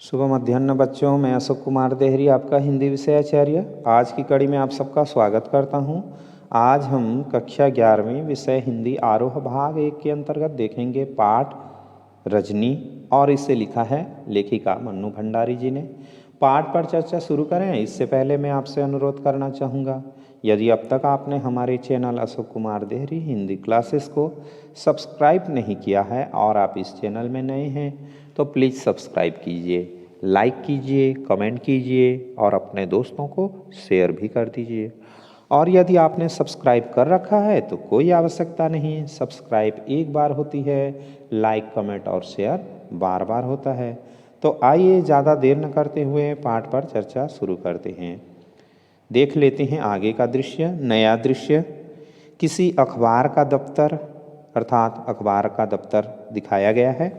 शुभ मध्याह्न बच्चों, मैं अशोक कुमार देहरी आपका हिंदी विषय आचार्य आज की कड़ी में आप सबका स्वागत करता हूं। आज हम कक्षा 11वीं विषय हिंदी आरोह भाग 1 के अंतर्गत देखेंगे पाठ रजनी, और इसे लिखा है लेखिका मन्नू भंडारी जी ने। पाठ पर चर्चा शुरू करें इससे पहले मैं आपसे अनुरोध करना चाहूँगा, यदि अब तक आपने हमारे चैनल अशोक कुमार देहरी हिंदी क्लासेस को सब्सक्राइब नहीं किया है और आप इस चैनल में नए हैं तो प्लीज़ सब्सक्राइब कीजिए, लाइक कीजिए, कमेंट कीजिए और अपने दोस्तों को शेयर भी कर दीजिए। और यदि आपने सब्सक्राइब कर रखा है तो कोई आवश्यकता नहीं है, सब्सक्राइब एक बार होती है, लाइक कमेंट और शेयर बार बार होता है। तो आइए ज़्यादा देर न करते हुए पाठ पर चर्चा शुरू करते हैं। देख लेते हैं आगे का दृश्य। नया दृश्य, किसी अखबार का दफ्तर अर्थात अखबार का दफ्तर दिखाया गया है।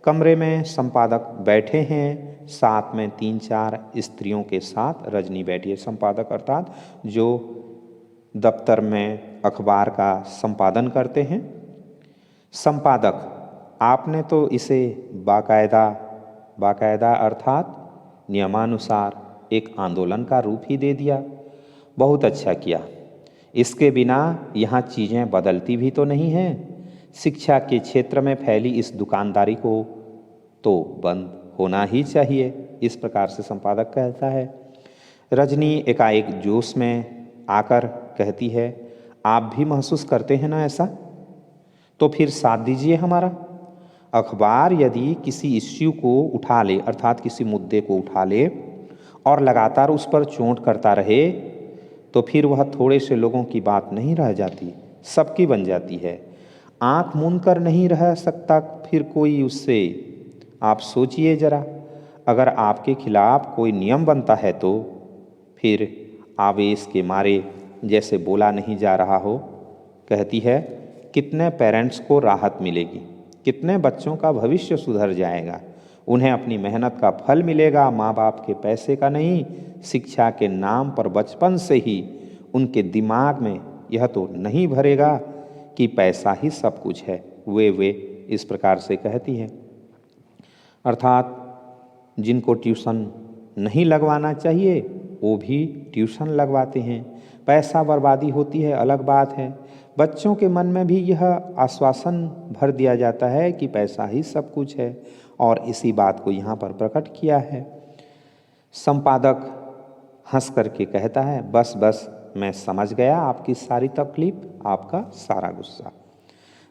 कमरे में संपादक बैठे हैं, साथ में 3-4 स्त्रियों के साथ रजनी बैठी है। संपादक अर्थात जो दफ्तर में अखबार का संपादन करते हैं। संपादक, आपने तो इसे बाकायदा अर्थात नियमानुसार एक आंदोलन का रूप ही दे दिया। बहुत अच्छा किया। इसके बिना यहाँ चीज़ें बदलती भी तो नहीं हैं। शिक्षा के क्षेत्र में फैली इस दुकानदारी को तो बंद होना ही चाहिए, इस प्रकार से संपादक कहता है। रजनी एकाएक जोश में आकर कहती है, आप भी महसूस करते हैं ना ऐसा? तो फिर साथ दीजिए हमारा। अखबार यदि किसी इश्यू को उठा ले अर्थात किसी मुद्दे को उठा ले और लगातार उस पर चोट करता रहे तो फिर वह थोड़े से लोगों की बात नहीं रह जाती, सबकी बन जाती है। आंख मूंद कर नहीं रह सकता फिर कोई उससे। आप सोचिए जरा, अगर आपके खिलाफ कोई नियम बनता है तो फिर आवेश के मारे जैसे बोला नहीं जा रहा हो। कहती है, कितने पेरेंट्स को राहत मिलेगी, कितने बच्चों का भविष्य सुधर जाएगा, उन्हें अपनी मेहनत का फल मिलेगा, माँ बाप के पैसे का नहीं। शिक्षा के नाम पर बचपन से ही उनके दिमाग में यह तो नहीं भरेगा कि पैसा ही सब कुछ है। वे इस प्रकार से कहती है। अर्थात जिनको ट्यूशन नहीं लगवाना चाहिए वो भी ट्यूशन लगवाते हैं। पैसा बर्बादी होती है अलग बात है, बच्चों के मन में भी यह आश्वासन भर दिया जाता है कि पैसा ही सब कुछ है, और इसी बात को यहाँ पर प्रकट किया है। संपादक हंस करके कहता है, बस बस मैं समझ गया आपकी सारी तकलीफ, आपका सारा गुस्सा।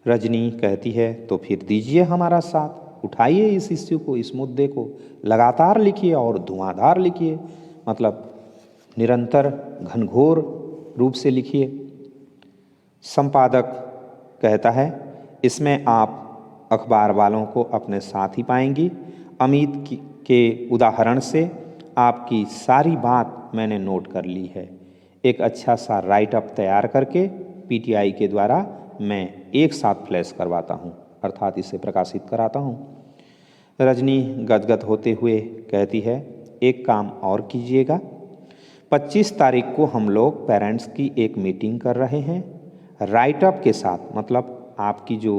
रजनी कहती है, तो फिर दीजिए हमारा साथ, उठाइए इस इश्यू को, इस मुद्दे को, लगातार लिखिए और धुआंधार लिखिए, मतलब निरंतर घनघोर रूप से लिखिए। संपादक कहता है, इसमें आप अखबार वालों को अपने साथ ही पाएंगी। अमित के उदाहरण से आपकी सारी बात मैंने नोट कर ली है। एक अच्छा सा राइट अप तैयार करके पीटीआई के द्वारा मैं एक साथ फ्लैश करवाता हूँ, अर्थात इसे प्रकाशित कराता हूँ। रजनी गदगद होते हुए कहती है, एक काम और कीजिएगा, 25 तारीख को हम लोग पेरेंट्स की एक मीटिंग कर रहे हैं। राइट अप के साथ, मतलब आपकी जो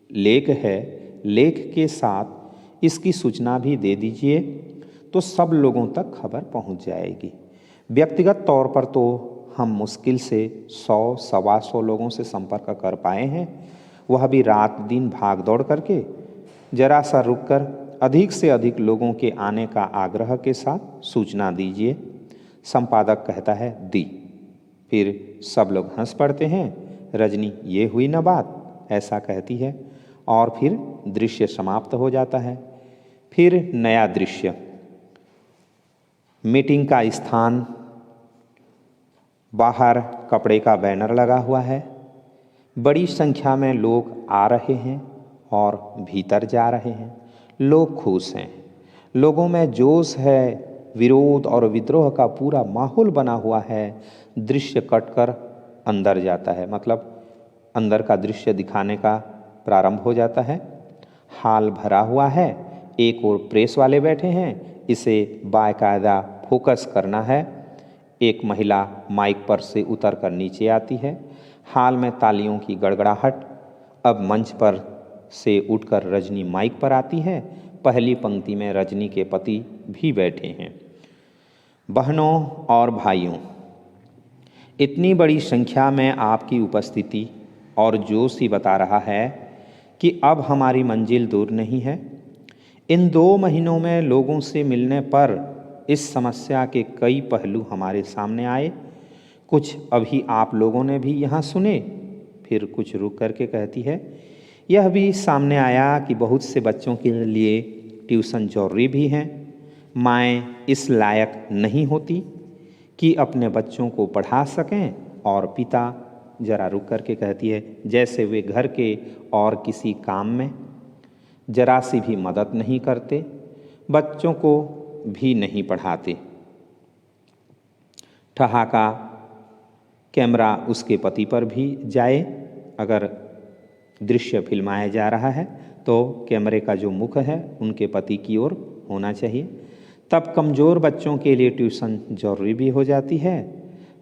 लेख है, लेख के साथ इसकी सूचना भी दे दीजिए तो सब लोगों तक खबर पहुंच जाएगी। व्यक्तिगत तौर पर तो हम मुश्किल से 100-125 लोगों से संपर्क कर पाए हैं, वह भी रात दिन भाग दौड़ करके। जरा सा रुककर अधिक से अधिक लोगों के आने का आग्रह के साथ सूचना दीजिए। संपादक कहता है, दी। फिर सब लोग हंस पड़ते हैं। रजनी, ये हुई ना बात, ऐसा कहती है और फिर दृश्य समाप्त हो जाता है। फिर नया दृश्य, मीटिंग का स्थान, बाहर कपड़े का बैनर लगा हुआ है, बड़ी संख्या में लोग आ रहे हैं और भीतर जा रहे हैं। लोग खुश हैं, लोगों में जोश है, विरोध और विद्रोह का पूरा माहौल बना हुआ है। दृश्य कटकर अंदर जाता है, मतलब अंदर का दृश्य दिखाने का प्रारंभ हो जाता है। हाल भरा हुआ है, एक और प्रेस वाले बैठे हैं, इसे बाकायदा फोकस करना है। एक महिला माइक पर से उतर कर नीचे आती है। हाल में तालियों की गड़गड़ाहट। अब मंच पर से उठकर रजनी माइक पर आती है, पहली पंक्ति में रजनी के पति भी बैठे हैं। बहनों और भाइयों, इतनी बड़ी संख्या में आपकी उपस्थिति और जोश ही बता रहा है कि अब हमारी मंजिल दूर नहीं है। इन 2 महीनों में लोगों से मिलने पर इस समस्या के कई पहलू हमारे सामने आए। कुछ अभी आप लोगों ने भी यहाँ सुने। फिर कुछ रुक करके कहती है, यह भी सामने आया कि बहुत से बच्चों के लिए ट्यूशन जरूरी भी हैं। माएँ इस लायक नहीं होती कि अपने बच्चों को पढ़ा सकें, और पिता, जरा रुक करके कहती है, जैसे वे घर के और किसी काम में जरा सी भी मदद नहीं करते, बच्चों को भी नहीं पढ़ाते। ठहाका कैमरा उसके पति पर भी जाए। अगर दृश्य फिल्माया जा रहा है तो कैमरे का जो मुख है उनके पति की ओर होना चाहिए। तब कमज़ोर बच्चों के लिए ट्यूशन जरूरी भी हो जाती है।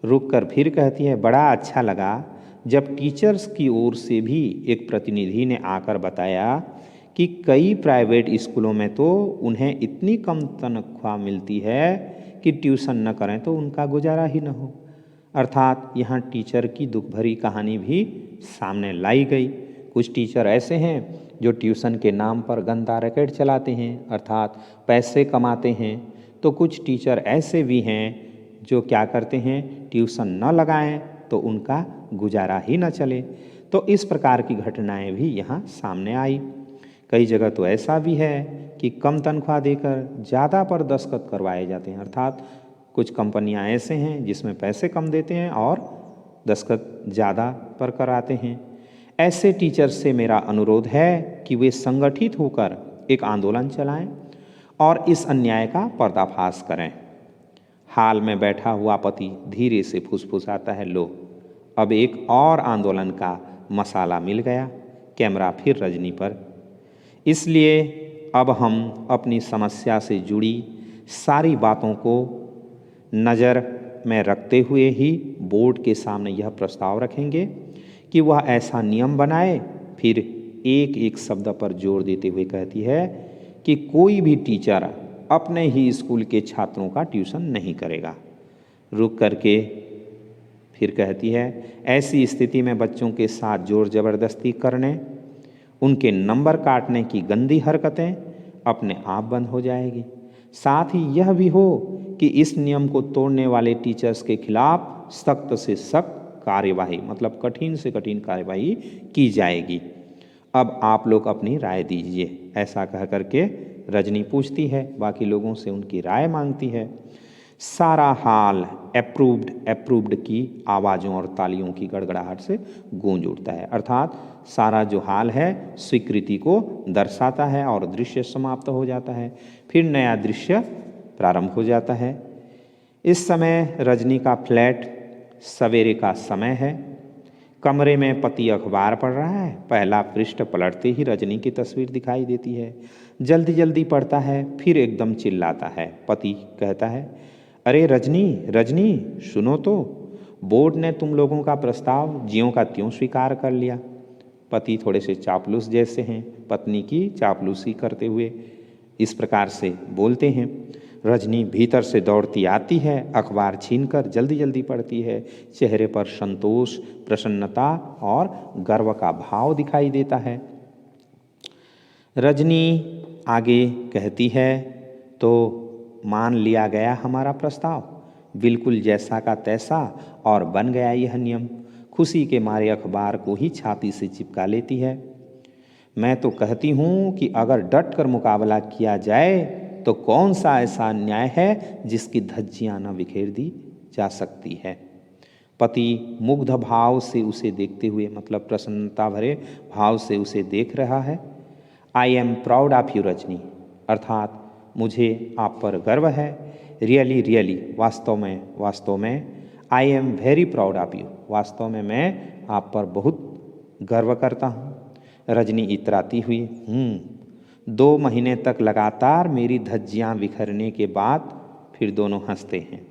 रुक कर फिर कहती है, बड़ा अच्छा लगा जब टीचर्स की ओर से भी एक प्रतिनिधि ने आकर बताया कि कई प्राइवेट स्कूलों में तो उन्हें इतनी कम तनख्वाह मिलती है कि ट्यूशन न करें तो उनका गुजारा ही न हो। अर्थात यहाँ टीचर की दुख भरी कहानी भी सामने लाई गई। कुछ टीचर ऐसे हैं जो ट्यूशन के नाम पर गंदा रैकेट चलाते हैं, अर्थात पैसे कमाते हैं। तो कुछ टीचर ऐसे भी हैं जो क्या करते हैं, ट्यूशन न लगाएं तो उनका गुजारा ही न चले। तो इस प्रकार की घटनाएं भी यहाँ सामने आई। कई जगह तो ऐसा भी है कि कम तनख्वाह देकर ज़्यादा पर दस्तखत करवाए जाते हैं। अर्थात कुछ कंपनियां ऐसे हैं जिसमें पैसे कम देते हैं और दस्तखत ज़्यादा पर कराते हैं। ऐसे टीचर से मेरा अनुरोध है कि वे संगठित होकर एक आंदोलन चलाएं और इस अन्याय का पर्दाफाश करें। हाल में बैठा हुआ पति धीरे से फुसफुसाता है, लो अब एक और आंदोलन का मसाला मिल गया। कैमरा फिर रजनी पर। इसलिए अब हम अपनी समस्या से जुड़ी सारी बातों को नज़र में रखते हुए ही बोर्ड के सामने यह प्रस्ताव रखेंगे कि वह ऐसा नियम बनाए। फिर एक एक शब्द पर जोर देते हुए कहती है कि कोई भी टीचर अपने ही स्कूल के छात्रों का ट्यूशन नहीं करेगा। रुक करके फिर कहती है, ऐसी स्थिति में बच्चों के साथ जोर ज़बरदस्ती करने, उनके नंबर काटने की गंदी हरकतें अपने आप बंद हो जाएगी। साथ ही यह भी हो कि इस नियम को तोड़ने वाले टीचर्स के खिलाफ सख्त से सख्त कार्यवाही, मतलब कठिन से कठिन कार्यवाही की जाएगी। अब आप लोग अपनी राय दीजिए। ऐसा कह करके रजनी पूछती है, बाकी लोगों से उनकी राय मांगती है। सारा हाल अप्रूव्ड की आवाज़ों और तालियों की गड़गड़ाहट से गूंज उठता है। अर्थात सारा जो हाल है स्वीकृति को दर्शाता है और दृश्य समाप्त हो जाता है। फिर नया दृश्य प्रारंभ हो जाता है। इस समय रजनी का फ्लैट, सवेरे का समय है। कमरे में पति अखबार पढ़ रहा है। पहला पृष्ठ पलटते ही रजनी की तस्वीर दिखाई देती है। जल्दी जल्दी पढ़ता है, फिर एकदम चिल्लाता है। पति कहता है, अरे रजनी रजनी सुनो तो, बोर्ड ने तुम लोगों का प्रस्ताव ज्यों का त्यों स्वीकार कर लिया। पति थोड़े से चापलूस जैसे हैं, पत्नी की चापलूसी करते हुए इस प्रकार से बोलते हैं। रजनी भीतर से दौड़ती आती है, अखबार छीनकर जल्दी जल्दी पढ़ती है। चेहरे पर संतोष, प्रसन्नता और गर्व का भाव दिखाई देता है। रजनी आगे कहती है, तो मान लिया गया हमारा प्रस्ताव, बिल्कुल जैसा का तैसा, और बन गया यह नियम। खुशी के मारे अखबार को ही छाती से चिपका लेती है। मैं तो कहती हूँ कि अगर डट कर मुकाबला किया जाए तो कौन सा ऐसा अन्याय है जिसकी धज्जियाँ न बिखेर दी जा सकती है। पति मुग्ध भाव से उसे देखते हुए, मतलब प्रसन्नता भरे भाव से उसे देख रहा है। I am proud of you Rajni, अर्थात मुझे आप पर गर्व है। रियली वास्तव में I am very proud of you, वास्तव में मैं आप पर बहुत गर्व करता हूँ। रजनी इतराती हुई, 2 महीने तक लगातार मेरी धज्जियाँ बिखरने के बाद फिर दोनों हंसते हैं।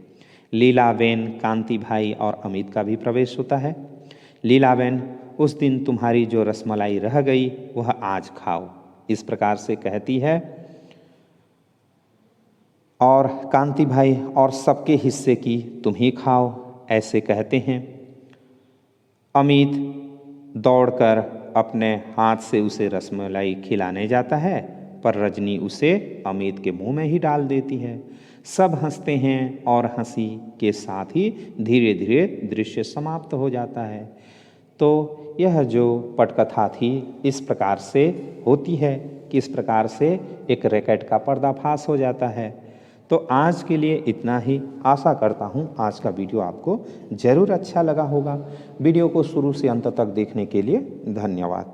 लीलाबेन, कांति भाई और अमित का भी प्रवेश होता है। लीलाबेन, उस दिन तुम्हारी जो रसमलाई रह गई वह आज खाओ, इस प्रकार से कहती है। और कांति भाई और सबके हिस्से की तुम ही खाओ, ऐसे कहते हैं। अमित दौड़कर अपने हाथ से उसे रसमलाई खिलाने जाता है, पर रजनी उसे अमित के मुंह में ही डाल देती है। सब हंसते हैं और हंसी के साथ ही धीरे धीरे दृश्य समाप्त हो जाता है। तो यह जो पटकथा थी इस प्रकार से होती है कि इस प्रकार से एक रैकेट का पर्दाफाश हो जाता है। तो आज के लिए इतना ही। आशा करता हूँ आज का वीडियो आपको ज़रूर अच्छा लगा होगा। वीडियो को शुरू से अंत तक देखने के लिए धन्यवाद।